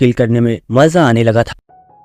किल करने में मजा आने लगा था।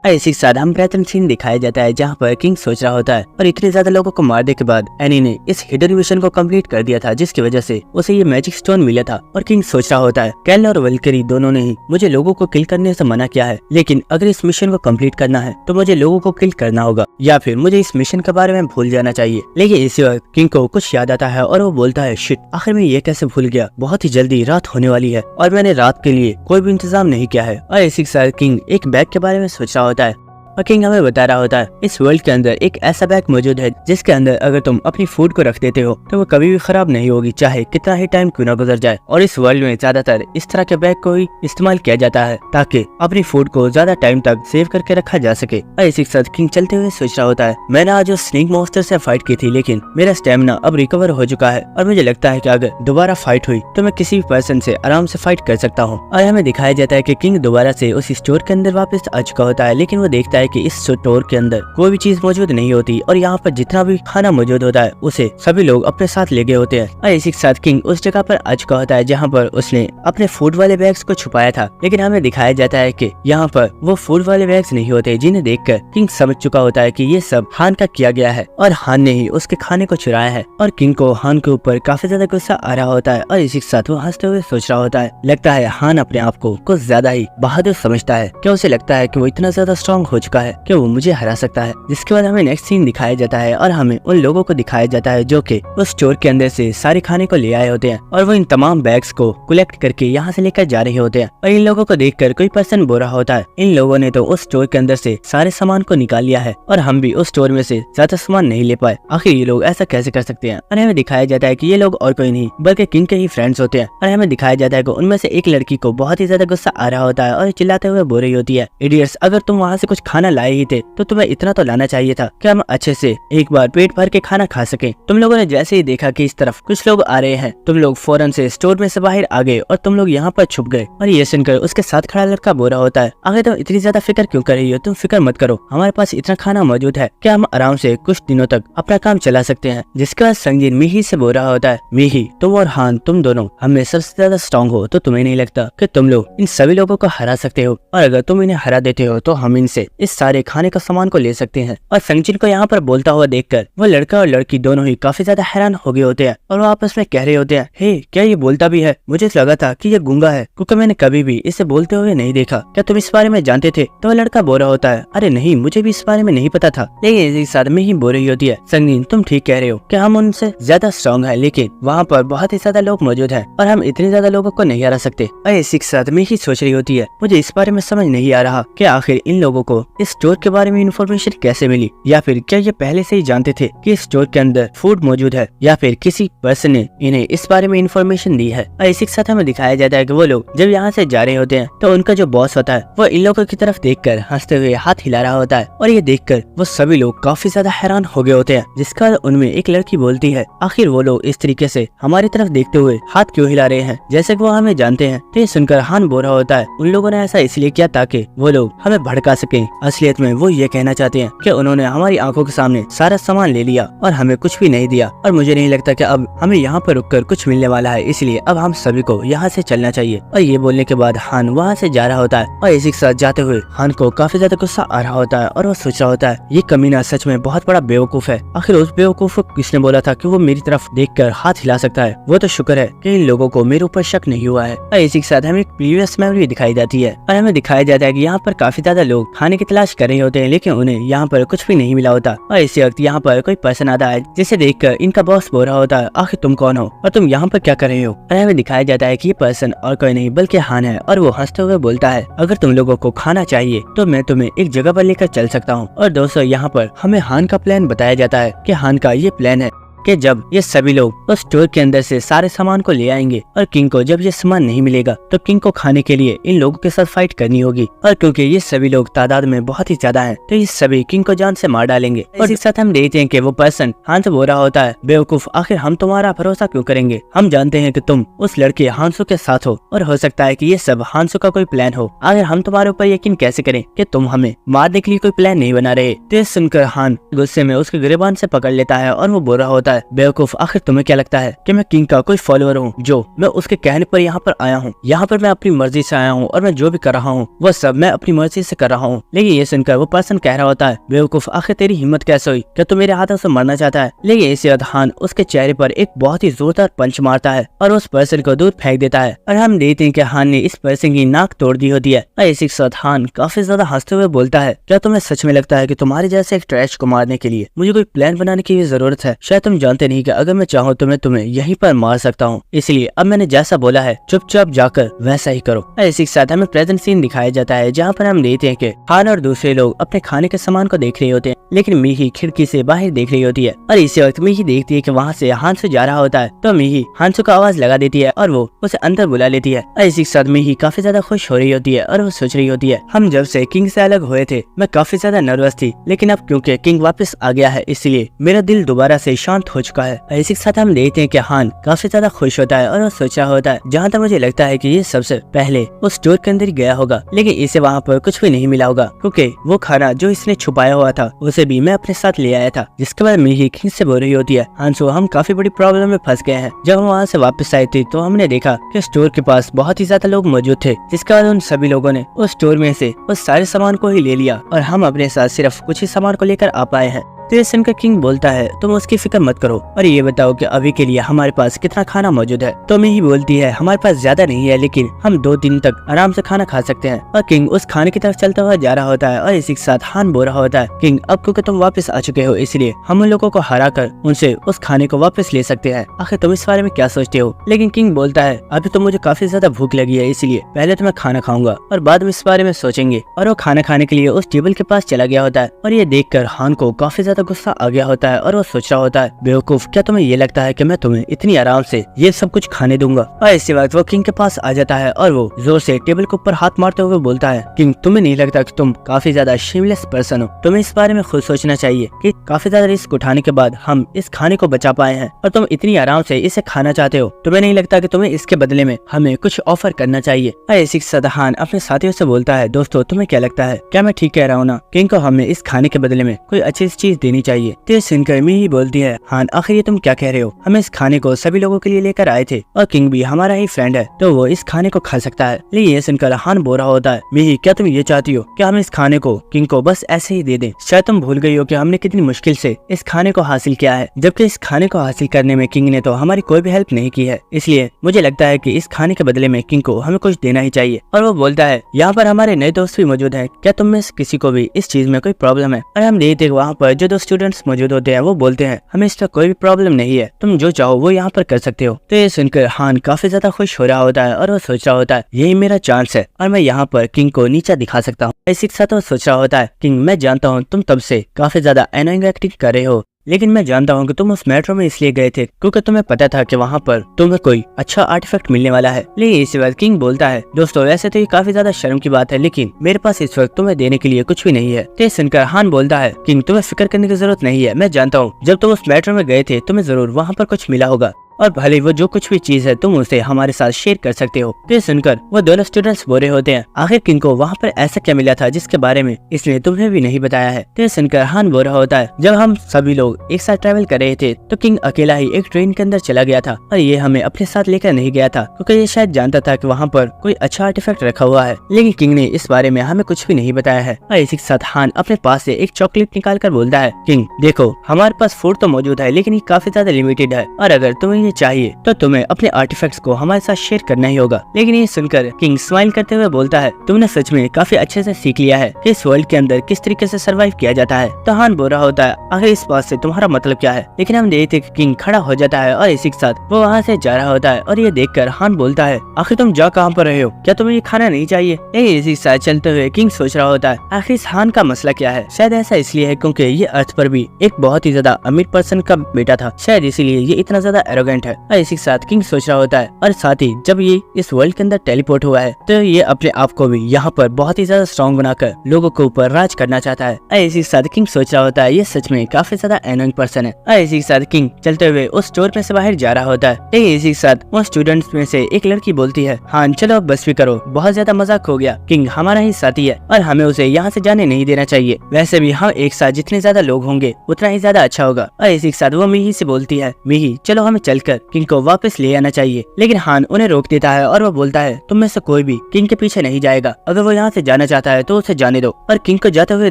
इसी के साथ हम बेहतरीन सीन दिखाया जाता है जहाँ पर किंग सोच रहा होता है और इतने ज्यादा लोगों को मारने के बाद एनी ने इस हिडन मिशन को कंप्लीट कर दिया था, जिसकी वजह से उसे ये मैजिक स्टोन मिला था। और किंग सोच रहा होता है कैल और वल्करी दोनों ने ही मुझे लोगों को किल करने से मना किया है, लेकिन अगर इस मिशन को कंप्लीट करना है तो मुझे लोगों को किल करना होगा या फिर मुझे इस मिशन के बारे में भूल जाना चाहिए। लेकिन इसी वक्त किंग को कुछ याद आता है और वो बोलता है शिट, आखिर में ये कैसे भूल गया, बहुत ही जल्दी रात होने वाली है और मैंने रात के लिए कोई भी इंतजाम नहीं किया है। और इसी के साथ किंग एक बैग के बारे में सोच रहा होता है और किंग हमें बता रहा होता है इस वर्ल्ड के अंदर एक ऐसा बैग मौजूद है जिसके अंदर अगर तुम अपनी फूड को रख देते हो तो वो कभी भी खराब नहीं होगी, चाहे कितना ही टाइम क्यों ना गुजर जाए। और इस वर्ल्ड में ज्यादातर इस तरह के बैग को ही इस्तेमाल किया जाता है ताकि अपनी फूड को ज्यादा टाइम तक सेव करके रखा जा सके। और इसी के साथ किंग चलते हुए सोच रहा होता है मैंने आज उस स्नेक मॉन्स्टर से फाइट की थी, लेकिन मेरा स्टेमिना अब रिकवर हो चुका है और मुझे लगता है कि अगर दोबारा फाइट हुई तो मैं किसी भी पर्सन से आराम से फाइट कर सकता हूँ। और हमें दिखाया जाता है कि किंग दोबारा से उस स्टोर के अंदर वापस आ चुका होता है, लेकिन वो देखता है कि इस स्टोर के अंदर कोई भी चीज मौजूद नहीं होती और यहाँ पर जितना भी खाना मौजूद होता है उसे सभी लोग अपने साथ ले गए होते हैं। और इसी के साथ किंग उस जगह पर आ चुका होता है जहाँ पर उसने अपने फूड वाले बैग्स को छुपाया था, लेकिन हमें दिखाया जाता है कि यहाँ पर वो फूड वाले बैग्स नहीं होते, जिन्हें देखकर किंग समझ चुका होता है कि ये सब हान का किया गया है और हान ने ही उसके खाने को चुराया है। और किंग को हान के ऊपर काफी ज्यादा गुस्सा आ रहा होता है और इसी के साथ वो हंसते हुए सोच रहा होता है लगता है हान अपने आप को कुछ ज्यादा ही बहादुर समझता है, क्या उसे लगता है कि वो इतना ज्यादा स्ट्रॉन्ग हो चुका है कि वो मुझे हरा सकता है। जिसके बाद हमें नेक्स्ट सीन दिखाया जाता है और हमें उन लोगों को दिखाया जाता है जो कि उस स्टोर के अंदर से सारे खाने को ले आए होते हैं और वो इन तमाम बैग्स को कलेक्ट करके यहाँ से लेकर जा रहे होते हैं। और इन लोगों को देखकर कोई पर्सन बोल रहा होता है इन लोगों ने तो उस स्टोर के अंदर से सारे सामान को निकाल लिया है और हम भी उस स्टोर में से ज्यादा सामान नहीं ले पाए, आखिर ये लोग ऐसा कैसे कर सकते हैं। और हमें दिखाया जाता है कि ये लोग और कोई नहीं बल्कि किंग के ही फ्रेंड्स होते हैं। और हमें दिखाया जाता है कि उनमें से एक लड़की को बहुत ही ज्यादा गुस्सा आ रहा होता है और चिल्लाते हुए बोल रही होती है इडियट्स, अगर तुम वहाँ से कुछ खाना लाए ही थे तो तुम्हें इतना तो लाना चाहिए था कि हम अच्छे से एक बार पेट भर के खाना खा सके। तुम लोगों ने जैसे ही देखा कि इस तरफ कुछ लोग आ रहे हैं तुम लोग फौरन से स्टोर में से बाहर आ गए और तुम लोग यहाँ पर छुप गए। और ये सुनकर उसके साथ खड़ा लड़का बोल रहा होता है आगे तुम इतनी ज्यादा फिक्र क्यों कर रही हो, तुम फिक्र मत करो, हमारे पास इतना खाना मौजूद है कि हम आराम से कुछ दिनों तक अपना काम चला सकते हैं। जिसके बाद संगीन मीही से बोल रहा होता है मीही, तुम और हान तुम दोनों हमें सबसे ज्यादा स्ट्रॉन्ग हो, तो तुम्हें नहीं लगता कि तुम लोग इन सभी लोगों को हरा सकते हो, और अगर तुम इन्हें हरा देते हो तो हम इनसे इस सारे खाने का सामान को ले सकते हैं। और संगीन को यहाँ पर बोलता हुआ देखकर वो लड़का और लड़की दोनों ही काफी ज्यादा हैरान हो गए होते हैं और वो आपस में कह रहे होते हैं हे क्या ये बोलता भी है, मुझे लगा था कि ये गूंगा है क्योंकि मैंने कभी भी इसे बोलते हुए नहीं देखा, क्या तुम इस बारे में जानते थे। तो वो लड़का बोल रहा होता है अरे नहीं, मुझे भी इस बारे में नहीं पता था। लेकिन इसी साथ में ही बोल रही होती है संगीन तुम ठीक कह रहे हो कि हम उनसे ज्यादा स्ट्रॉन्ग है, लेकिन वहाँ पर बहुत ही ज्यादा लोग मौजूद है और हम इतने ज्यादा लोगों को नहीं हरा सकते। और इसी के साथ में ही सोच रही होती है मुझे इस बारे में समझ नहीं आ रहा कि आखिर इन लोगों को इस स्टोर के बारे में इन्फॉर्मेशन कैसे मिली, या फिर क्या ये पहले से ही जानते थे कि इस स्टोर के अंदर फूड मौजूद है, या फिर किसी पर्सन ने इन्हें इस बारे में इन्फॉर्मेशन दी है। और इसी के साथ हमें दिखाया जाता है कि वो लोग जब यहाँ से जा रहे होते हैं तो उनका जो बॉस होता है वो इन लोगों की तरफ देखकर हंसते हुए हाथ हिला रहा होता है और ये देखकर वो सभी लोग काफी ज्यादा हैरान हो गए होते हैं। जिसका उनमें एक लड़की बोलती है आखिर वो लोग इस तरीके से हमारी तरफ देखते हुए हाथ क्यों हिला रहे हैं, जैसे कि वो हमें जानते हैं। तो ये सुनकर हान बोल रहा होता है उन लोगों ने ऐसा इसलिए किया ताकि वो लोग हमें भड़का सके, असलियत में वो ये कहना चाहते हैं कि उन्होंने हमारी आंखों के सामने सारा सामान ले लिया और हमें कुछ भी नहीं दिया, और मुझे नहीं लगता कि अब हमें यहाँ पर रुककर कुछ मिलने वाला है, इसलिए अब हम सभी को यहाँ से चलना चाहिए। और ये बोलने के बाद हान वहाँ से जा रहा होता है और इसी के साथ जाते हुए हान को काफी ज्यादा गुस्सा आ रहा होता है और वो सोच रहा होता है ये कमीना सच में बहुत बड़ा बेवकूफ है, आखिर उस बेवकूफ को किसने बोला था कि वो मेरी तरफ देखकर हाथ हिला सकता है। वो तो शुक्र है कि इन लोगों को मेरे ऊपर शक नहीं हुआ है। और इसी के साथ हमें एक प्रीवियस मेमोरी दिखाई जाती है और हमें दिखाया जाता है कि यहाँ पर काफी ज्यादा लोग खाने की तलाश कर रहे होते हैं, लेकिन उन्हें यहाँ पर कुछ भी नहीं मिला होता। और इसी वक्त यहाँ पर कोई पर्सन आता है जिसे देखकर इनका बॉस बोल रहा होता है आखिर तुम कौन हो और तुम यहाँ पर क्या कर रहे हो। और हमें दिखाया जाता है कि ये पर्सन और कोई नहीं बल्कि हान है और वो हंसते हुए बोलता है अगर तुम लोगों को खाना चाहिए तो मैं तुम्हें एक जगह पर लेकर चल सकता हूँ। और दोस्तों यहाँ पर हमें हान का प्लान बताया जाता है कि हान का ये प्लान है कि जब ये सभी लोग उस स्टोर के अंदर से सारे सामान को ले आएंगे और किंग को जब ये सामान नहीं मिलेगा तो किंग को खाने के लिए इन लोगों के साथ फाइट करनी होगी। और क्योंकि ये सभी लोग तादाद में बहुत ही ज्यादा हैं तो ये सभी किंग को जान से मार डालेंगे। और इसी के साथ हम देखते हैं कि वो पर्सन हान से बोल रहा होता है बेवकूफ, आखिर हम तुम्हारा भरोसा क्यों करेंगे, हम जानते हैं कि तुम उस लड़के हांसू के साथ हो और हो सकता है कि ये सब हांसू का कोई प्लान हो, आखिर हम तुम्हारे ऊपर यकीन कैसे करें कि तुम हमें मारने के लिए कोई प्लान नहीं बना रहे। तो सुनकर हान गुस्से में उसके गिरेबान से पकड़ लेता है और वो बोल रहा होता होता है, बेवकूफ, आखिर तुम्हें क्या लगता है कि मैं किंग का कोई फॉलोअर हूँ जो मैं उसके कहने पर यहाँ पर आया हूँ? यहाँ पर मैं अपनी मर्जी से आया हूँ और मैं जो भी कर रहा हूँ वो सब मैं अपनी मर्जी से कर रहा हूँ। लेकिन ये सुनकर वो पर्सन कह रहा होता है, बेवकूफ, आखिर तेरी हिम्मत कैसे हुई? क्या तू मेरे हाथों से मरना चाहता है? लेकिन इसी वक्त हान उसके चेहरे पर एक बहुत ही जोरदार पंच मारता है और उस पर्सन को दूर फेंक देता है और हम देखते हैं कि हान ने इस पर्सन की नाक तोड़ दी होती है। और इसी के साथ हान काफी ज्यादा हंसते हुए बोलता है, क्या तुम्हें सच में लगता है कि तुम्हारे जैसे एक ट्रैश को मारने के लिए मुझे कोई प्लान बनाने की जरूरत है? शायद तुम जानते नहीं कि अगर मैं चाहूँ तो मैं तुम्हें यहीं पर मार सकता हूँ, इसलिए अब मैंने जैसा बोला है चुपचाप जाकर वैसा ही करो। और इसी के साथ हमें प्रेजेंट सीन दिखाया जाता है जहाँ पर हम देखते हैं कि हान और दूसरे लोग अपने खाने के सामान को देख रहे होते हैं, लेकिन मीही खिड़की से बाहर देख रही होती है। और इसी वक्त मीही देखती है कि वहाँ से हांसू जा रहा होता है, तो मीही हांसू का आवाज लगा देती है और वो उसे अंदर बुला लेती है। और इसी के साथ मीही काफी ज्यादा खुश हो रही होती है और वो सोच रही होती है, हम जब से किंग से अलग हुए थे मैं काफी ज्यादा नर्वस थी, लेकिन अब क्योंकि किंग वापस आ गया है इसलिए मेरा दिल दोबारा से शांत हो चुका है। और इसी के साथ हम देखते हैं कि हान काफी ज्यादा खुश होता है और वो सोच रहा होता है, जहाँ तक मुझे लगता है कि ये सबसे पहले उस स्टोर के अंदर गया होगा, लेकिन इसे वहाँ पर कुछ भी नहीं मिला होगा क्योंकि वो खाना जो इसने छुपाया हुआ था उसे भी मैं अपने साथ ले आया था। जिसके बाद मीही किंग से बोल रही होती है, हांसू, हम काफी बड़ी प्रॉब्लम में फंस गए हैं। जब हम वहाँ से वापस आए थे तो हमने देखा कि स्टोर के पास बहुत ही ज्यादा लोग मौजूद थे, जिसके बाद उन सभी लोगों ने उस स्टोर में से उस सारे सामान को ही ले लिया और हम अपने साथ सिर्फ कुछ ही सामान को लेकर आ पाए हैं। तो ये सुनकर किंग बोलता है, तुम उसकी फिक्र मत करो और ये बताओ कि अभी के लिए हमारे पास कितना खाना मौजूद है? तो मीही बोलती है, हमारे पास ज्यादा नहीं है, लेकिन हम 2 दिन तक आराम से खाना खा सकते हैं। और किंग उस खाने की तरफ चलता हुआ जा रहा होता है और इसी के साथ हान बोल रहा होता है, किंग, अब क्योंकि तुम वापस आ चुके हो इसलिए हम उन लोगों को हरा कर उनसे उस खाने को वापस ले सकते हैं। आखिर तुम इस बारे में क्या सोचते हो? लेकिन किंग बोलता है, अभी तो मुझे काफी ज्यादा भूख लगी है, इसलिए पहले तो मैं खाना खाऊंगा और बाद में इस बारे में सोचेंगे। और वो खाना खाने के लिए उस टेबल के पास चला गया होता है और ये देखकर हान को काफी ज्यादा गुस्सा आ गया होता है और वो सोच रहा होता है, बेवकूफ, क्या तुम्हें ये लगता है कि मैं तुम्हें इतनी आराम से ये सब कुछ खाने दूंगा? और इसी वक्त वो किंग के पास आ जाता है और वो जोर से टेबल के ऊपर हाथ मारते हुए बोलता है, किंग, तुम्हें नहीं लगता कि तुम काफी ज्यादा शेमलेस पर्सन हो? तुम्हें इस बारे में खुद सोचना चाहिए कि काफी ज्यादा रिस्क उठाने के बाद हम इस खाने को बचा पाए हैं और तुम इतनी आराम से इसे खाना चाहते हो। तुम्हें नहीं लगता कि तुम्हें इसके बदले में हमें कुछ ऑफर करना चाहिए? और इसी के साथ हान अपने साथियों से बोलता है, दोस्तों, तुम्हें क्या लगता है, क्या मैं ठीक कह रहा हूँ ना? किंग को हमें इस खाने के बदले में कोई अच्छी चीज देनी चाहिए। तो सुनकर मीही बोलती है, हान, आखिर ये तुम क्या कह रहे हो? हम इस खाने को सभी लोगों के लिए लेकर आए थे और किंग भी हमारा ही फ्रेंड है, तो वो इस खाने को खा सकता है। लेकिन ये सुनकर हान बोल रहा होता है, मीही, क्या तुम ये चाहती हो कि हम इस खाने को किंग को बस ऐसे ही दे दें? शायद तुम भूल गई हो कि हमने कितनी मुश्किल से इस खाने को हासिल किया है, जबकि इस खाने को हासिल करने में किंग ने तो हमारी कोई भी हेल्प नहीं की है। इसलिए मुझे लगता है कि इस खाने के बदले में किंग को हमें कुछ देना ही चाहिए। और वो बोलता है, यहाँ पर हमारे नए दोस्त भी मौजूद हैं, क्या तुम में से किसी को भी इस चीज में कोई प्रॉब्लम है? और हम देखते हैं वहाँ पर जो 2 स्टूडेंट्स मौजूद होते हैं वो बोलते हैं, हमें इसका कोई भी प्रॉब्लम नहीं है, तुम जो चाहो वो यहाँ पर कर सकते हो। तो ये सुनकर हान काफी ज्यादा खुश हो रहा होता है और वो सोच रहा होता है, यही मेरा चांस है और मैं यहाँ पर किंग को नीचा दिखा सकता हूँ। इसी के साथ वो सोच रहा होता है, किंग, मैं जानता हूँ तुम तब से काफी ज्यादा एनोइंग एक्टिंग कर रहे हो, लेकिन मैं जानता हूँ कि तुम उस मेट्रो में इसलिए गए थे क्योंकि तुम्हें पता था कि वहाँ पर तुम्हें कोई अच्छा आर्टिफैक्ट मिलने वाला है। लेकिन इसी बात किंग बोलता है, दोस्तों, वैसे तो ये काफी ज्यादा शर्म की बात है, लेकिन मेरे पास इस वक्त तुम्हें देने के लिए कुछ भी नहीं है। तो सुनकर हान बोलता है, किंग, तुम्हें फिक्र करने की जरूरत नहीं है, मैं जानता हूँ जब तुम उस मेट्रो में गए थे तुम्हें जरूर वहाँ पर कुछ मिला होगा और भले वो जो कुछ भी चीज है तुम उसे हमारे साथ शेयर कर सकते हो। तो सुनकर वो दोनों स्टूडेंट्स बोल रहे होते हैं, आखिर किंग को वहाँ पर ऐसा क्या मिला था जिसके बारे में इसने तुम्हें भी नहीं बताया है? तो सुनकर हान बोल रहा होता है, जब हम सभी लोग एक साथ ट्रैवल कर रहे थे तो किंग अकेला ही एक ट्रेन के अंदर चला गया था और ये हमें अपने साथ लेकर नहीं गया था क्योंकि ये शायद जानता था कि वहाँ पर कोई अच्छा आर्टिफैक्ट रखा हुआ है, लेकिन किंग ने इस बारे में हमें कुछ भी नहीं बताया है। और इसी के साथ हान अपने पास से एक चॉकलेट निकाल कर बोलता है, किंग, देखो, हमारे पास फूड तो मौजूद है लेकिन ये काफी ज्यादा लिमिटेड है और अगर तुम्हें ये चाहिए तो तुम्हें अपने आर्टिफैक्ट्स को हमारे साथ शेयर करना ही होगा। लेकिन ये सुनकर किंग स्माइल करते हुए बोलता है, तुमने सच में काफी अच्छे से सीख लिया है कि इस वर्ल्ड के अंदर किस तरीके से सरवाइव किया जाता है। तो हान बोल रहा होता है, आखिर इस बात से तुम्हारा मतलब क्या है? लेकिन हम देखते कि किंग खड़ा हो जाता है और इसी के साथ वो वहाँ से जा रहा होता है और ये देखकर हान बोलता है, आखिर तुम जा कहाँ पर रहे हो? क्या तुम्हें ये खाना नहीं चाहिए? इसी के साथ चलते हुए किंग सोच रहा होता है, आखिर इस हान का मसला क्या है? शायद ऐसा इसलिए है क्योंकि ये अर्थ पर भी एक बहुत ही ज्यादा अमीर पर्सन का बेटा था, शायद इसीलिए ये इतना ज्यादा एरोगेंट एरोगेंट है। और इसी के साथ किंग सोच रहा होता है, और साथ ही जब ये इस वर्ल्ड के अंदर टेलीपोर्ट हुआ है तो ये अपने आप को भी यहाँ पर बहुत ही ज्यादा स्ट्रॉन्ग बनाकर लोगों के ऊपर राज करना चाहता है। और इसी के साथ किंग सोच रहा होता है ये सच में काफी ज्यादा एनोइंग पर्सन है। और इसी के साथ किंग चलते हुए उस स्टोर में से बाहर जा रहा होता है। लेकिन इसी के साथ वो स्टूडेंट्स में से एक लड़की बोलती है, हाँ चलो अब बस भी करो, बहुत ज्यादा मजाक हो गया, किंग हमारा ही साथी है और हमें उसे यहाँ से जाने नहीं देना चाहिए। वैसे भी हम एक साथ जितने ज्यादा लोग होंगे उतना ही ज्यादा अच्छा होगा। और इसी के साथ वो मिही से बोलती है, मिही चलो हमें चलकर किंग को वापस ले आना चाहिए। लेकिन हान उन्हें रोक देता है और वो बोलता है, तुम में से कोई भी किंग के पीछे नहीं जाएगा, अगर वो यहाँ से जाना चाहता है तो उसे जाने दो। और किंग को जाते हुए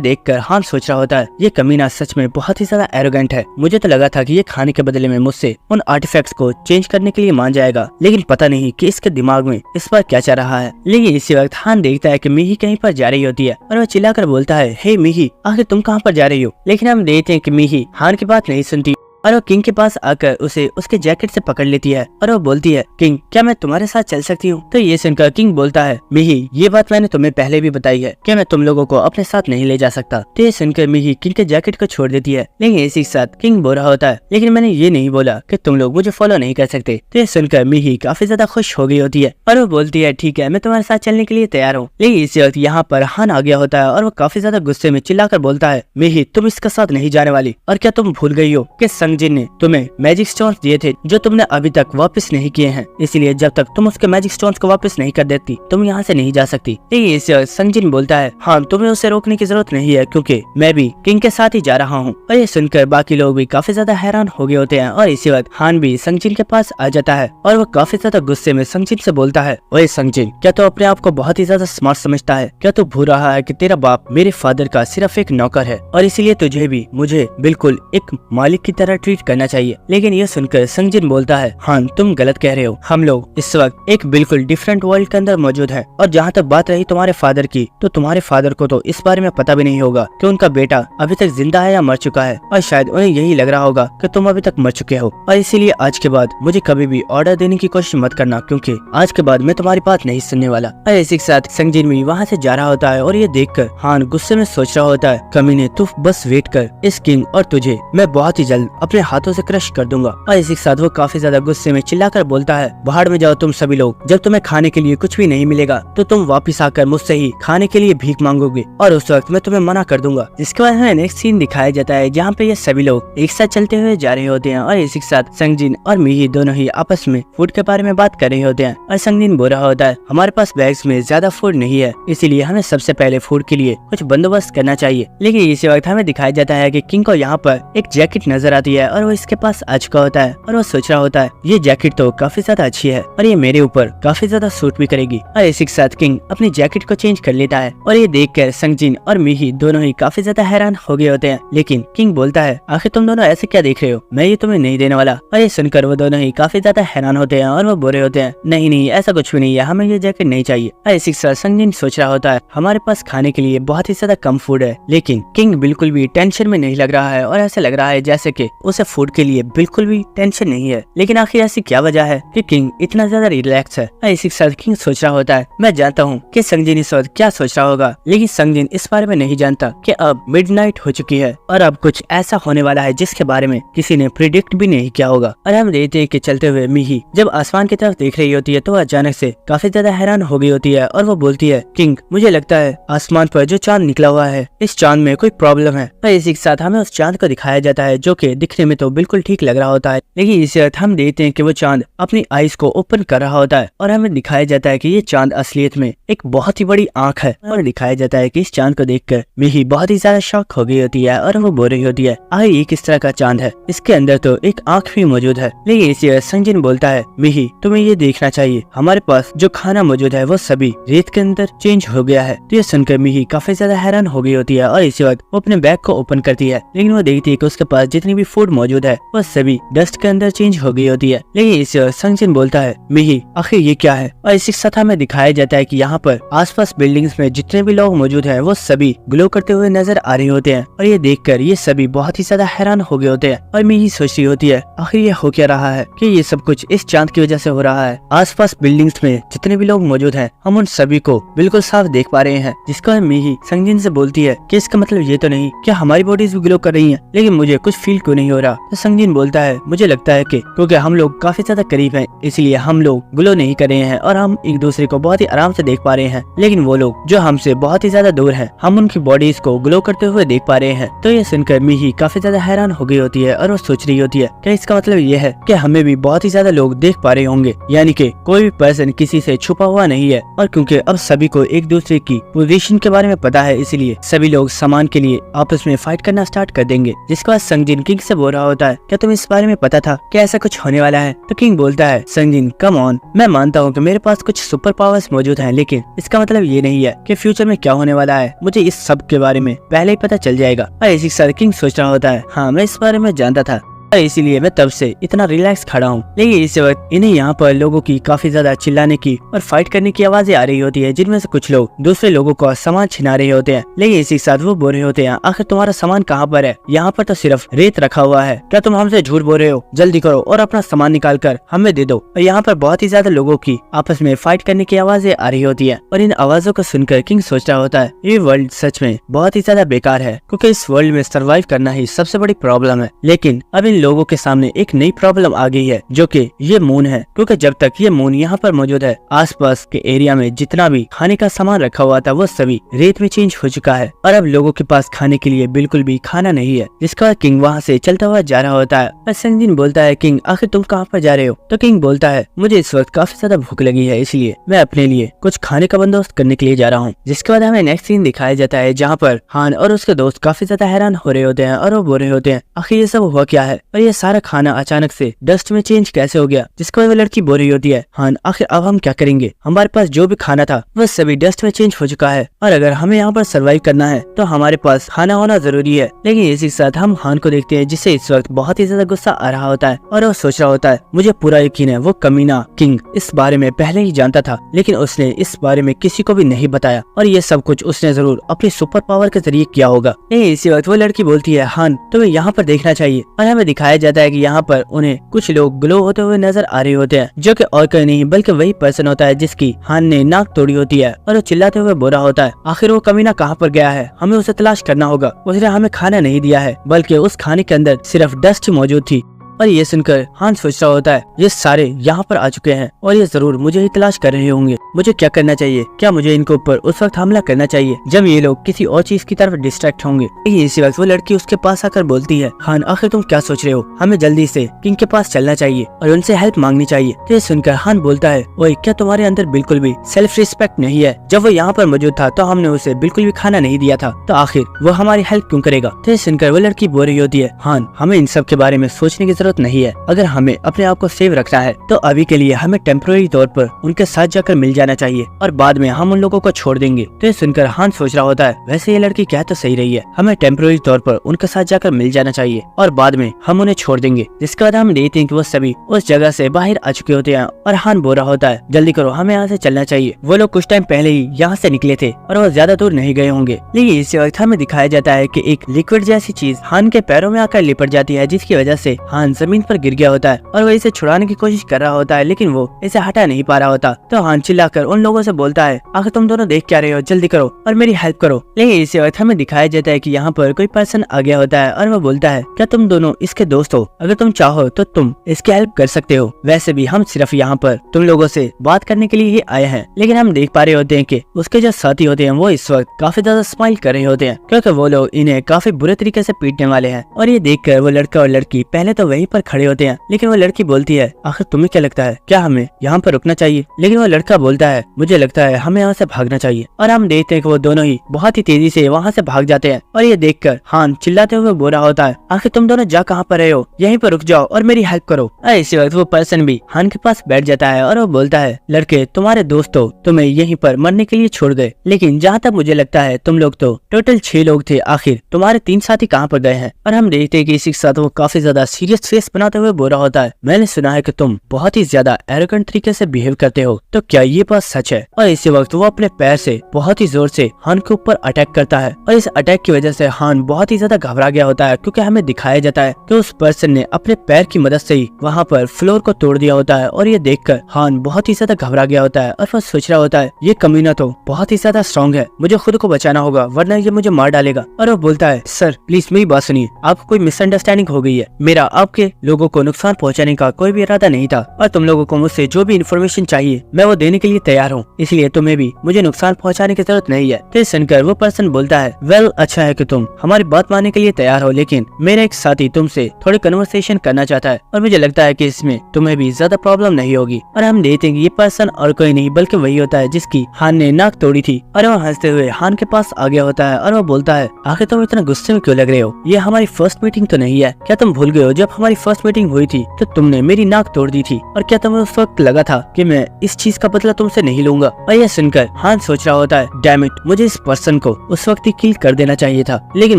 देखकर हान सोच रहा होता है ये कमीना सच में बहुत ही ज्यादा एरोगेंट है। मुझे तो लगा था कि ये खाने के बदले में मुझसे उन आर्टिफैक्ट्स को चेंज करने के लिए मान जाएगा, लेकिन पता नहीं कि इसके दिमाग में इस पर क्या चल रहा है। लेकिन इसी वक्त हान देखता है कि मिही कहीं पर जा रही होती है और वह चिल्लाकर बोलता है, हे मिही आखिर तुम कहाँ पर जा रही हो। लेकिन हम देखते हैं कि मिही हान की बात नहीं सुनती और वो किंग के पास आकर उसे उसके जैकेट से पकड़ लेती है और वो बोलती है, किंग क्या मैं तुम्हारे साथ चल सकती हूँ। तो ये सुनकर किंग बोलता है, मिही ये बात मैंने तुम्हें पहले भी बताई है कि मैं तुम लोगों को अपने साथ नहीं ले जा सकता। तो ये सुनकर मिही किंग के जैकेट को छोड़ देती है। लेकिन इसी के साथ किंग बोल रहा होता है, लेकिन मैंने ये नहीं बोला कि तुम लोग मुझे फॉलो नहीं कर सकते। तो ये सुनकर मिही काफी ज्यादा खुश हो गई होती है और वो बोलती है, ठीक है मैं तुम्हारे साथ चलने के लिए तैयार हूँ। लेकिन इसी वक्त यहाँ पर हान आ गया होता है और वो काफी ज्यादा गुस्से में चिल्लाकर बोलता है, मिही तुम इसके साथ नहीं जाने वाली, और क्या तुम भूल गई हो कि संगजिन ने तुम्हें मैजिक स्टोन्स दिए थे जो तुमने अभी तक वापस नहीं किए हैं, इसलिए जब तक तुम उसके मैजिक स्टोन्स को वापस नहीं कर देती तुम यहाँ से नहीं जा सकती। लेकिन इसे संगजिन बोलता है, हाँ तुम्हें उसे रोकने की जरूरत नहीं है क्योंकि मैं भी किंग के साथ ही जा रहा हूँ। और ये सुनकर बाकी लोग भी काफी ज्यादा हैरान हो गए होते हैं। और इसी वक्त हान भी संगजिन के पास आ जाता है और वो काफी ज्यादा गुस्से में संगजिन से बोलता है, ओए संगजिन क्या तू अपने आप को बहुत ही ज्यादा स्मार्ट समझता है? क्या तू भूल रहा है कि तेरा बाप मेरे फादर का सिर्फ एक नौकर है और इसीलिए तुझे भी मुझे बिल्कुल एक मालिक की तरह ट्रीट करना चाहिए। लेकिन ये सुनकर संगजिन बोलता है, हाँ तुम गलत कह रहे हो, हम लोग इस वक्त एक बिल्कुल डिफरेंट वर्ल्ड के अंदर मौजूद है। और जहाँ तक बात रही तुम्हारे फादर की, तो तुम्हारे फादर को तो इस बारे में पता भी नहीं होगा कि उनका बेटा अभी तक जिंदा है या मर चुका है, और शायद उन्हें यही लग रहा होगा कि तुम अभी तक मर चुके हो। और इसीलिए आज के बाद मुझे कभी भी ऑर्डर देने की कोशिश मत करना, क्योंकि आज के बाद मैं तुम्हारी बात नहीं सुनने वाला। और इसी के साथ संगजिन भी वहाँ से जा रहा होता है और ये देखकर हान गुस्से में सोच रहा होता है, कमीने तू बस वेट कर, इस किंग और तुझे मैं बहुत ही जल्द अपने हाथों से क्रश कर दूंगा। और इसी के साथ वो काफी ज्यादा गुस्से में चिल्लाकर बोलता है, बाहर में जाओ तुम सभी लोग, जब तुम्हें खाने के लिए कुछ भी नहीं मिलेगा तो तुम वापस आकर मुझसे ही खाने के लिए भीख मांगोगे और उस वक्त मैं तुम्हें मना कर दूंगा। इसके बाद हमें नेक्स्ट सीन दिखाया जाता है जहाँ पे ये सभी लोग एक साथ चलते हुए जा रहे होते हैं और इसी के साथ संगजिन और मिही दोनों ही आपस में फूड के बारे में बात कर रहे होते हैं। और संगजिन बोल रहा होता है, हमारे पास बैग्स में ज्यादा फूड नहीं है, इसीलिए हमें सबसे पहले फूड के लिए कुछ बंदोबस्त करना चाहिए। लेकिन इसी वक्त हमें दिखाया जाता है कि किंग को यहाँ पर एक जैकेट नजर आती है और वो इसके पास आ चुका होता है और वो सोच रहा होता है ये जैकेट तो काफी ज्यादा अच्छी है और ये मेरे ऊपर काफी ज्यादा सूट भी करेगी। और इसी के साथ किंग अपनी जैकेट को चेंज कर लेता है और ये देखकर संगजिन और मिही दोनों ही काफी ज्यादा हैरान हो गए होते हैं। लेकिन किंग बोलता है, आखिर तुम दोनों ऐसे क्या देख रहे हो, मैं ये तुम्हें नहीं देने वाला। और ये सुनकर वो दोनों ही काफी ज्यादा हैरान होते हैं और वो बोल रहे होते हैं, नहीं नहीं ऐसा कुछ भी नहीं है, हमें ये जैकेट नहीं चाहिए। और इसी के साथ संगजिन सोच रहा होता है, हमारे पास खाने के लिए बहुत ही ज्यादा कम फूड है। लेकिन किंग बिल्कुल भी टेंशन में नहीं लग रहा है और ऐसे लग रहा है जैसे कि उसे फूड के लिए बिल्कुल भी टेंशन नहीं है। लेकिन आखिर ऐसी क्या वजह है कि किंग इतना ज्यादा रिलैक्स है। इसी के साथ किंग सोच रहा होता है, मैं जानता हूँ कि संगजिन इस वक्त क्या सोच रहा होगा, लेकिन संगजिन इस बारे में नहीं जानता कि अब मिडनाइट हो चुकी है और अब कुछ ऐसा होने वाला है जिसके बारे में किसी ने प्रिडिक्ट भी नहीं किया होगा। और हम देखते हैं कि चलते हुए मिही जब आसमान की तरफ देख रही होती है तो अचानक से काफी ज्यादा हैरान हो गई होती है और वो बोलती है, किंग मुझे लगता है आसमान पर जो चांद निकला हुआ है इस चांद में कोई प्रॉब्लम है। और इसी के साथ हमें उस चांद को दिखाया जाता है जो कि दिखने में तो बिल्कुल ठीक लग रहा होता है, लेकिन इसी वक्त हम देखते हैं कि वो चांद अपनी आईज को ओपन कर रहा होता है और हमें दिखाया जाता है कि ये चांद असलियत में एक बहुत ही बड़ी आंख है। और दिखाया जाता है कि इस चांद को देखकर मिही बहुत ही ज्यादा शॉक हो गई होती है और वो बोल रही होती है, आखिर ये किस तरह का चांद है, इसके अंदर तो एक आंख भी मौजूद है। लेकिन इसी वक्त संगजिन बोलता है, मिही तुम्हें ये देखना चाहिए, हमारे पास जो खाना मौजूद है वो सभी रेत के अंदर चेंज हो गया है। तो ये सुनकर मिही काफी ज्यादा हैरान हो गई होती है और इसी वक्त वो अपने बैग को ओपन करती है, लेकिन वो देखती है कि उसके पास जितनी भी फूड मौजूद है वो सभी डस्ट के अंदर चेंज हो गई होती है। लेकिन इसी वक्त संगजिन बोलता है, मिही आखिर ये क्या है। और इसी सतह में दिखाया जाता है कि यहाँ पर आसपास बिल्डिंग्स में जितने भी लोग मौजूद हैं वो सभी ग्लो करते हुए नजर आ रहे होते हैं और ये देखकर ये सभी बहुत ही ज्यादा हैरान हो गए होते हैं। और मिही सोच रही होती है, आखिर ये हो क्या रहा है कि ये सब कुछ इस चांद की वजह से हो रहा है। आसपास बिल्डिंग्स में जितने भी लोग मौजूद हैं हम उन सभी को बिल्कुल साफ देख पा रहे हैं, जिसका मिही संगजिन से बोलती है कि इसका मतलब ये तो नहीं कि हमारी बॉडीज भी ग्लो कर रही है, लेकिन मुझे कुछ फील क्यों नहीं नहीं हो रहा। तो संगीन बोलता है मुझे लगता है कि क्योंकि हम लोग काफी ज्यादा करीब हैं इसलिए हम लोग ग्लो नहीं कर रहे हैं और हम एक दूसरे को बहुत ही आराम से देख पा रहे हैं, लेकिन वो लोग जो हमसे बहुत ही ज्यादा दूर हैं हम उनकी बॉडीज को ग्लो करते हुए देख पा रहे हैं। तो ये सुनकर मीही काफी ज्यादा हैरान हो गई होती है और वो सोच रही होती है क्या इसका मतलब ये है कि हमें भी बहुत ही ज्यादा लोग देख पा रहे होंगे, यानी कि कोई भी पर्सन किसी से छुपा हुआ नहीं है। और क्योंकि अब सभी को एक दूसरे की पोजीशन के बारे में पता है इसलिए सभी लोग सामान के लिए आपस में फाइट करना स्टार्ट कर देंगे। जिसके बाद संगजिन किंग से बोल रहा होता है क्या तुम इस बारे में पता था कि ऐसा कुछ होने वाला है? तो किंग बोलता है संगजिन कम ऑन, मैं मानता हूँ कि मेरे पास कुछ सुपर पावर्स मौजूद हैं, लेकिन इसका मतलब ये नहीं है कि फ्यूचर में क्या होने वाला है मुझे इस सब के बारे में पहले ही पता चल जाएगा। और इसी साथ किंग सोच रहा होता है हाँ मैं इस बारे में जानता था और इसीलिए मैं तब से इतना रिलैक्स खड़ा हूँ। लेकिन इस वक्त इन्हें यहाँ पर लोगों की काफी ज्यादा चिल्लाने की और फाइट करने की आवाजें आ रही होती है, जिनमें से कुछ लोग दूसरे लोगों का सामान छिना रहे होते हैं। लेकिन इसी के साथ वो बोल रहे होते हैं आखिर तुम्हारा सामान कहाँ पर है? यहाँ पर तो सिर्फ रेत रखा हुआ है, क्या तुम हमसे झूठ बोल रहे हो? जल्दी करो और अपना सामान निकाल कर हमें दे दो। और यहाँ पर बहुत ही ज्यादा लोगों की आपस में फाइट करने की आवाजें आ रही होती है और इन आवाजों को सुनकर किंग सोच रहा होता है ये वर्ल्ड सच में बहुत ही ज्यादा बेकार है, क्योंकि इस वर्ल्ड में सर्वाइव करना ही सबसे बड़ी प्रॉब्लम है। लेकिन अब इन लोगों के सामने एक नई प्रॉब्लम आ गई है जो कि ये मून है, क्योंकि जब तक ये मून यहाँ पर मौजूद है आसपास के एरिया में जितना भी खाने का सामान रखा हुआ था वो सभी रेत में चेंज हो चुका है और अब लोगों के पास खाने के लिए बिल्कुल भी खाना नहीं है। जिसके बाद किंग वहाँ से चलता हुआ जा रहा होता है और संगजिन बोलता है किंग आखिर तुम कहाँ पर जा रहे हो? तो किंग बोलता है मुझे इस वक्त काफी ज्यादा भूख लगी है इसलिए मैं अपने लिए कुछ खाने का बंदोबस्त करने के लिए जा रहा हूँ। जिसके बाद हमें नेक्स्ट सीन दिखाया जाता है जहाँ पर हान और उसके दोस्त काफी ज्यादा हैरान हो रहे होते हैं और वो बोल रहे होते हैं आखिर ये सब हुआ क्या है और ये सारा खाना अचानक से डस्ट में चेंज कैसे हो गया? जिसके बाद वो लड़की बोल रही होती है हान आखिर अब हम क्या करेंगे, हमारे पास जो भी खाना था वह सभी डस्ट में चेंज हो चुका है और अगर हमें यहाँ पर सर्वाइव करना है तो हमारे पास खाना होना जरूरी है। लेकिन इसी के साथ हम हान को देखते हैं जिसे इस वक्त बहुत ही ज्यादा गुस्सा आ रहा होता है और वो सोच रहा होता है मुझे पूरा यकीन है वो कमीना किंग इस बारे में पहले ही जानता था, लेकिन उसने इस बारे में किसी को भी नहीं बताया और ये सब कुछ उसने जरूर अपनी सुपर पावर के जरिए किया होगा। लेकिन इसी वक्त वो लड़की बोलती है हान तुम्हें यहाँ पर देखना चाहिए और हमें दिखाया जाता है कि यहाँ पर उन्हें कुछ लोग ग्लो होते हुए नजर आ रहे होते हैं जो कि और कोई नहीं बल्कि वही पर्सन होता है जिसकी हान ने नाक तोड़ी होती है और वो चिल्लाते हुए बोल रहा होता है आखिर वो कमीना कहाँ पर गया है, हमें उसे तलाश करना होगा, उसने हमें खाना नहीं दिया है बल्कि उस खाने के अंदर सिर्फ डस्ट ही मौजूद थी। और ये सुनकर हान सोच रहा होता है ये सारे यहाँ पर आ चुके हैं और ये जरूर मुझे ही तलाश कर रहे होंगे, मुझे क्या करना चाहिए? क्या मुझे इनके ऊपर उस वक्त हमला करना चाहिए जब ये लोग किसी और चीज की तरफ डिस्ट्रैक्ट होंगे? इसी वक्त वो लड़की उसके पास आकर बोलती है हान आखिर तुम क्या सोच रहे हो, हमें जल्दी से किंग के पास चलना चाहिए और उनसे हेल्प मांगनी चाहिए। तो ये सुनकर हान बोलता है ओए क्या तुम्हारे अंदर बिल्कुल भी सेल्फ रिस्पेक्ट नहीं है? जब वो यहाँ पर मौजूद था तो हमने उसे बिल्कुल भी खाना नहीं दिया था, तो आखिर वो हमारी हेल्प क्यों करेगा? तो ये सुनकर वो लड़की बोल रही होती है हान हमें इन सब के बारे में सोचने की जरूरत नहीं है, अगर हमें अपने आप को सेव रखना है तो अभी के लिए हमें टेम्पररी तौर पर उनके साथ जाकर मिल जाना चाहिए और बाद में हम उन लोगों को छोड़ देंगे। तो ये सुनकर हान सोच रहा होता है वैसे ये लड़की कह तो सही रही है, हमें टेम्पररी तौर पर उनके साथ जाकर मिल जाना चाहिए और बाद में हम उन्हें छोड़ देंगे। जिसके बाद हम देखते हैं कि वो सभी उस जगह से बाहर आ चुके होते हैं और हान बोल रहा होता है जल्दी करो हमें यहाँ से चलना चाहिए। वो लोग कुछ टाइम पहले ही यहाँ से निकले थे और वो ज्यादा दूर नहीं गए होंगे। लेकिन इसी वक्त हमें दिखाया जाता है कि एक लिक्विड जैसी चीज हान के पैरों में आकर लिपट जाती है, जिसकी वजह से हान जमीन पर गिर गया होता है और वो इसे छुड़ाने की कोशिश कर रहा होता है लेकिन वो इसे हटा नहीं पा रहा होता। तो हान चिल्लाकर उन लोगों से बोलता है आखिर तुम दोनों देख क्या रहे हो, जल्दी करो और मेरी हेल्प करो। लेकिन इसी वक्त हमें दिखाया जाता है कि यहाँ पर कोई पर्सन आ गया होता है और वो बोलता है क्या तुम दोनों इसके दोस्त हो? अगर तुम चाहो तो तुम इसकी हेल्प कर सकते हो, वैसे भी हम सिर्फ यहाँ पर तुम लोगों से बात करने के लिए ही आए हैं। लेकिन हम देख पा रहे होते हैं कि उसके जो साथी होते हैं वो इस वक्त काफी ज्यादा स्माइल कर रहे होते हैं क्योंकि वो लोग इन्हें काफी बुरे तरीके से पीटने वाले हैं। और ये देखकर वो लड़का और लड़की पहले तो वहीं पर खड़े होते हैं, लेकिन वो लड़की बोलती है आखिर तुम्हें क्या लगता है क्या हमें यहाँ पर रुकना चाहिए? लेकिन वो लड़का बोलता है मुझे लगता है हमें यहाँ से भागना चाहिए। और हम देखते हैं कि वो दोनों ही बहुत ही तेजी से वहाँ से भाग जाते हैं और ये देखकर हान चिल्लाते हुए बोल रहा होता है आखिर तुम दोनों जा कहाँ पर रहे हो, यहीं पर रुक जाओ और मेरी हेल्प करो। इसी वक्त वो पर्सन भी हान के पास बैठ जाता है और वो बोलता है लड़के तुम्हारे दोस्त तो तुम्हें यहीं पर मरने के लिए छोड़ गए, लेकिन जहाँ तक मुझे लगता है तुम लोग तो टोटल 6 लोग थे, आखिर तुम्हारे 3 साथी कहाँ पर गए हैं? और हम देखते हैं कि इसी के साथ वो काफी ज्यादा सीरियस फेस बनाते हुए बोल रहा होता है, मैंने सुना है कि तुम बहुत ही ज्यादा एरोगेंट तरीके से बिहेव करते हो, तो क्या ये बात सच है? और इसी वक्त वो अपने पैर से बहुत ही जोर से हान के ऊपर अटैक करता है और इस अटैक की वजह से हान बहुत ही ज्यादा घबरा गया होता है, क्योंकि हमें दिखाया जाता है कि उस पर्सन ने अपने पैर की मदद से ही वहाँ पर फ्लोर को तोड़ दिया होता है। और ये देखकर हान बहुत ही ज्यादा घबरा गया होता है और वो सोच रहा होता है, ये कमीना तो बहुत ही ज्यादा स्ट्रॉन्ग है, मुझे खुद को बचाना होगा वरना ये मुझे मार डालेगा। और वो बोलता है, सर प्लीज मेरी बात सुनिए, आपको कोई मिसअंडरस्टैंडिंग हो गई है, मेरा आपके लोगों को नुकसान पहुंचाने का कोई भी इरादा नहीं था और तुम लोगों को मुझसे जो भी इन्फॉर्मेशन चाहिए मैं वो देने के लिए तैयार हूँ, इसलिए तुम्हें भी मुझे नुकसान पहुंचाने की जरूरत नहीं है। तो सुनकर वो पर्सन बोलता है, वेल अच्छा है कि तुम हमारी बात मानने के लिए तैयार हो, लेकिन मेरा एक साथी तुमसे थोड़ी कन्वर्सेशन करना चाहता है और मुझे लगता है कि इसमें तुम्हें भी ज्यादा प्रॉब्लम नहीं होगी। और हम देखते हैं कि ये पर्सन और कोई नहीं बल्कि वही होता है जिसकी हान ने नाक तोड़ी थी। और वो हंसते हुए हान के पास आ गया होता है और वो बोलता है, आखिर तुम इतना गुस्से में क्यों लग रहे हो, ये हमारी फर्स्ट मीटिंग तो नहीं है, क्या तुम भूल गए हो जब हमारी फर्स्ट मीटिंग हुई थी तो तुमने मेरी नाक तोड़ दी थी और क्या तुम्हें उस वक्त लगा था कि मैं इस चीज का बदला तुमसे नहीं लूंगा। और यह सुनकर हान सोच रहा होता है, डैम इट, मुझे इस पर्सन को उस वक्त ही किल कर देना चाहिए था, लेकिन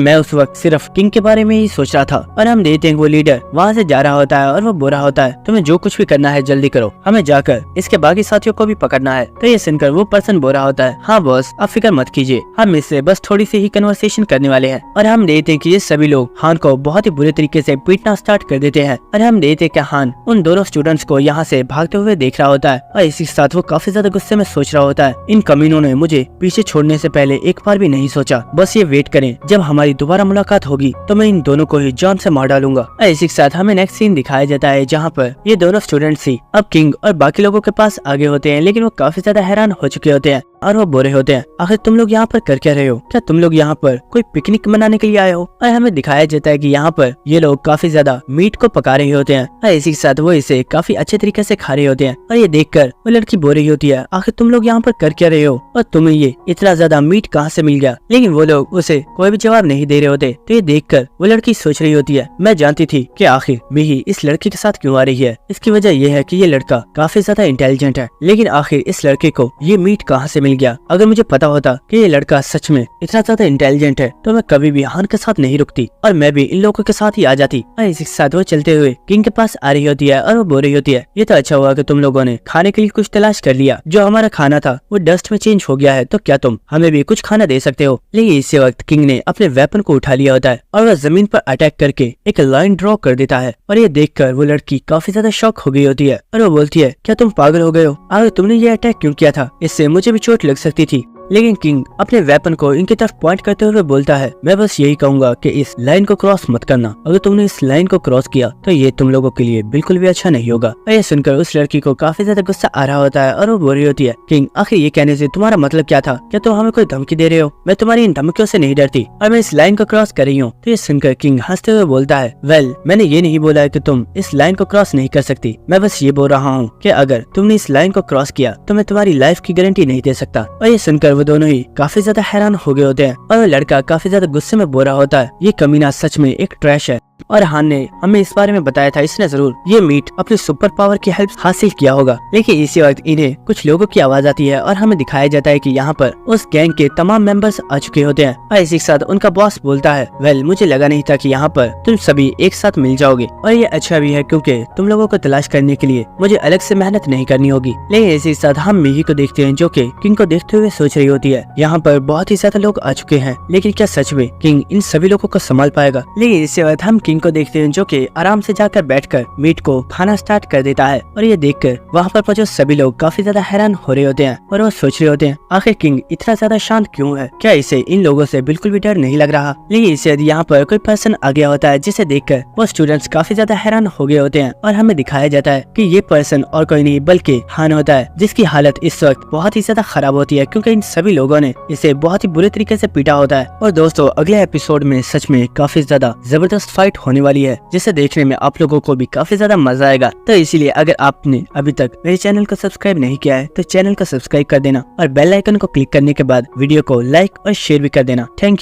मैं उस वक्त सिर्फ किंग के बारे में ही सोच रहा था। और हम देखते हैं वो लीडर वहाँ से जा रहा होता है और वो बोल रहा होता है, तुम्हें जो कुछ भी करना है जल्दी करो, हमें जाकर इसके बाकी साथियों को भी पकड़ना है। तो ये सुनकर वो पर्सन बोल रहा होता है, हाँ बॉस आप फिक्र मत कीजिए, हम इससे बस थोड़ी सी ही कन्वर्सेशन करने वाले हैं। और हम देखते हैं कि ये सभी लोग हान को बहुत ही बुरे तरीके से पीटना स्टार्ट कर देते हैं। और हम देखते हैं कि हान उन दोनों स्टूडेंट्स को यहाँ से भागते हुए देख रहा होता है और इसी के साथ वो काफी ज्यादा गुस्से में सोच रहा होता है, इन कमीनों ने मुझे पीछे छोड़ने से पहले एक बार भी नहीं सोचा, बस ये वेट करें जब हमारी दोबारा मुलाकात होगी तो मैं इन दोनों को ही जान से मार डालूंगा। और इसी के साथ हमें नेक्स्ट सीन दिखाया जाता है जहाँ पर ये दोनों स्टूडेंट्स ही अब किंग और बाकी लोगों के पास आगे होते हैं, लेकिन वो काफी ज्यादा हैरान हो चुके होते हैं और वो बोल रहे होते हैं, आखिर तुम लोग यहाँ पर कर क्या रहे हो, क्या तुम लोग यहाँ पर कोई पिकनिक मनाने के लिए आए हो? और हमें दिखाया जाता है कि यहाँ पर ये लोग काफी ज्यादा मीट को पका रहे होते हैं और इसी के साथ वो इसे काफी अच्छे तरीके से खा रहे होते हैं। और ये देखकर वो लड़की बोल रही होती है, आखिर तुम लोग यहाँ पर कर क्या रहे हो और तुम्हें ये इतना ज्यादा मीट कहाँ से मिल गया? लेकिन वो लोग उसे कोई भी जवाब नहीं दे रहे होते। तो ये देखकर वो लड़की सोच रही होती है, मैं जानती थी कि आखिर मिही इस लड़की के साथ क्यों आ रही है, इसकी वजह यह है कि ये लड़का काफी ज्यादा इंटेलिजेंट है, लेकिन आखिर इस लड़के को ये मीट कहाँ से मिल गया? अगर मुझे पता होता कि ये लड़का सच में इतना ज्यादा इंटेलिजेंट है तो मैं कभी भी हान के साथ नहीं रुकती और मैं भी इन लोगों के साथ ही आ जाती। और इसी के साथ वो चलते हुए किंग के पास आ रही होती है और वो बोल रही होती है, ये तो अच्छा हुआ कि तुम लोगों ने खाने के लिए कुछ तलाश कर लिया, जो हमारा खाना था वो डस्ट में चेंज हो गया है, तो क्या तुम हमें भी कुछ खाना दे सकते हो? लेकिन इसी वक्त किंग ने अपने वेपन को उठा लिया होता है और वह जमीन पर अटैक करके एक लाइन ड्रॉ कर देता है। और ये देखकर वो लड़की काफी ज्यादा शॉक हो गई होती है और वो बोलती है, क्या तुम पागल हो गए हो? आगे तुमने ये अटैक क्यों किया था? इससे मुझे भी चोट लग सकती थी। लेकिन किंग अपने वेपन को इनकी तरफ पॉइंट करते हुए बोलता है, मैं बस यही कहूंगा कि इस लाइन को क्रॉस मत करना, अगर तुमने इस लाइन को क्रॉस किया तो ये तुम लोगों के लिए बिल्कुल भी अच्छा नहीं होगा। और ये सुनकर उस लड़की को काफी ज्यादा गुस्सा आ रहा होता है और वो बोल रही होती है, किंग आखिर ये कहने से तुम्हारा मतलब क्या था? क्या तुम हमें कोई धमकी दे रहे हो? मैं तुम्हारी इन धमकियों से नहीं डरती और मैं इस लाइन को क्रॉस कर रही हूँ। तो ये सुनकर किंग हंसते हुए बोलता है, वेल मैंने ये नहीं बोला है कि तुम इस लाइन को क्रॉस नहीं कर सकती, मैं बस ये बोल रहा हूँ कि अगर तुमने इस लाइन को क्रॉस किया तो मैं तुम्हारी लाइफ की गारंटी नहीं दे सकता। और ये सुनकर वो दोनों ही काफी ज्यादा हैरान हो गए होते हैं और वो लड़का काफी ज्यादा गुस्से में बोल रहा होता है, ये कमीना सच में एक ट्रैश है और हान ने हमें इस बारे में बताया था, इसने जरूर ये मीट अपने सुपर पावर की हेल्प हासिल किया होगा। लेकिन इसी वक्त इन्हें कुछ लोगों की आवाज आती है और हमें दिखाया जाता है कि यहाँ पर उस गैंग के तमाम मेंबर्स आ चुके होते हैं। और इसी के साथ उनका बॉस बोलता है, वेल मुझे लगा नहीं था कि यहाँ पर तुम सभी एक साथ मिल जाओगे और ये अच्छा भी है क्योंकि तुम लोगों को तलाश करने के लिए मुझे अलग से मेहनत नहीं करनी होगी। लेकिन इसी के साथ हम मिही को देखते हैं जो कि किंग को देखते हुए सोच रही होती है, यहाँ पर बहुत ही ज्यादा लोग आ चुके हैं, लेकिन क्या सच में किंग इन सभी लोगों को संभाल पाएगा? लेकिन इसी वक्त हम किंग को देखते हैं जो कि आराम से जाकर बैठकर मीट को खाना स्टार्ट कर देता है। और ये देखकर वहाँ पर पहुंचे सभी लोग काफी ज्यादा हैरान हो रहे होते हैं और वो सोच रहे होते हैं, आखिर किंग इतना ज्यादा शांत क्यों है? क्या इसे इन लोगों से बिल्कुल भी डर नहीं लग रहा? लेकिन इससे यहाँ पर कोई पर्सन आ गया होता है जिसे देखकर वो स्टूडेंट्स काफी ज्यादा हैरान हो गए होते हैं और हमें दिखाया जाता है कि ये पर्सन और कोई नहीं बल्कि हान होता है, जिसकी हालत इस वक्त बहुत ही ज्यादा खराब होती है क्योंकि इन सभी लोगों ने इसे बहुत ही बुरे तरीके से पीटा होता है। और दोस्तों अगले एपिसोड में सच में काफी ज्यादा जबरदस्त फाइट होने वाली है जिसे देखने में आप लोगों को भी काफी ज्यादा मजा आएगा। तो इसीलिए अगर आपने अभी तक मेरे चैनल को सब्सक्राइब नहीं किया है तो चैनल को सब्सक्राइब कर देना और बेल आइकन को क्लिक करने के बाद वीडियो को लाइक और शेयर भी कर देना। Thank you.